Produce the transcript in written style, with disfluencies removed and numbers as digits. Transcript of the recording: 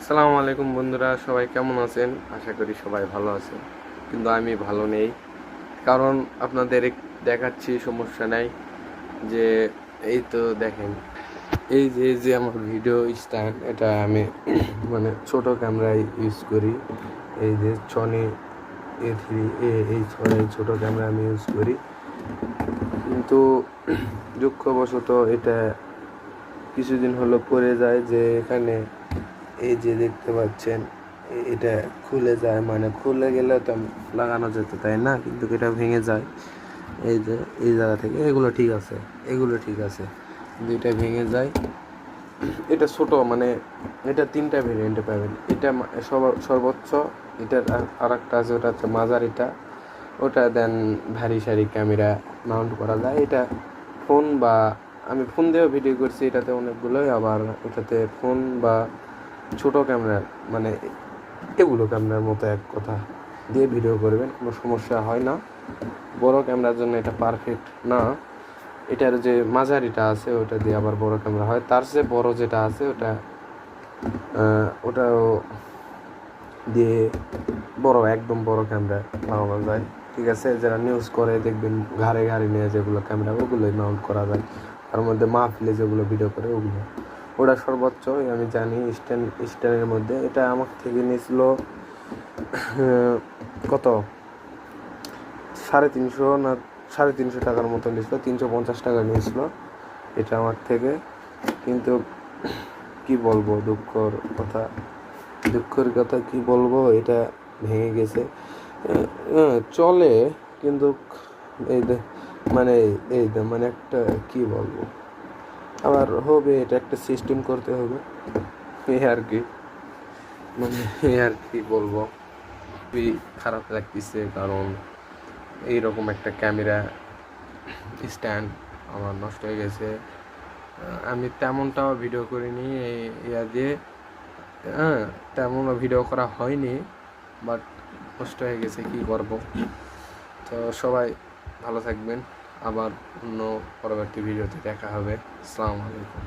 আসসালামু আলাইকুম বন্ধুরা, সবাই কেমন আছেন? আশা করি সবাই ভালো আছেন, কিন্তু আমি ভালো নেই। কারণ আপনাদের দেখাচ্ছি, সমস্যা নাই। যে এই তো দেখেন, এই যে আমার ভিডিও স্ট্যান্ড, এটা আমি মানে ছোট ক্যামেরায় ইউজ করি। এই যে সনি A3 এই ছোট ক্যামেরা আমি ইউজ করি, কিন্তু দুঃখবশত এটা কিছুদিন হলো পড়ে যায়। যে এখানে এই যে দেখতে পাচ্ছেন, এটা খুলে যায়, মানে খুলে গেলে তো লাগানো যেত, তাই না? কিন্তু এটা ভেঙে যায়। এই যে এই জায়গা থেকে এগুলো ঠিক আছে, কিন্তু এটা ভেঙে যায়। এটা ছোট, মানে এটা 3টা ভেরিয়েন্টে পাবেন। এটা সর্বোচ্চ, এটার আর একটা আছে, ওটা হচ্ছে মাঝারিটা। ওটা দেন ভারী সারি ক্যামেরা মাউন্ট করা যায়। এটা ফোন বা আমি ফোন দিয়েও ভিডিও করছি এটাতে অনেকগুলোই। আবার এটাতে ফোন বা ছোট ক্যামেরা, মানে এগুলো ক্যামেরার মতো এক কথা দিয়ে ভিডিও করবেন, কোনো সমস্যা হয় না। বড় ক্যামেরার জন্য এটা পারফেক্ট না। এটার যে মাঝারিটা আছে ওটা দিয়ে আবার বড় ক্যামেরা হয়। তার চেয়ে বড় যেটা আছে ওটাও দিয়ে একদম বড় ক্যামেরা লাগানো যায়। ঠিক আছে, যারা নিউজ করে দেখবেন ঘাড়ে নিয়ে যেগুলো ক্যামেরা, ওগুলোই মাউন্ট করা যায়। তার মধ্যে মাহফিলে যেগুলো ভিডিও করে ওটা সর্বোচ্চ আমি জানি। স্ট্যান্ডের মধ্যে এটা আমার থেকে নিয়েছিল কত 350 না 350 টাকার মতো নিয়েছিল, 350 টাকা নিয়েছিল এটা আমার থেকে। কিন্তু কি বলবো, দুঃখের কথা কি বলবো, এটা ভেঙে গেছে। চলে, কিন্তু মানে একটা কি বলবো, আবার হবে, এটা একটা সিস্টেম করতে হবে। এই আর কি, বলবো। খুবই খারাপ লাগতেছে, কারণ এইরকম একটা ক্যামেরা স্ট্যান্ড আমার নষ্ট হয়ে গেছে। আমি তেমনটাও ভিডিও করিনি ইয়া দিয়ে, তেমনও ভিডিও করা হয়নি, বাট নষ্ট হয়ে গেছে, কি করব। তো সবাই ভালো থাকবেন, আবার অন্য পরবর্তী ভিডিওতে দেখা হবে। আসসালামু আলাইকুম।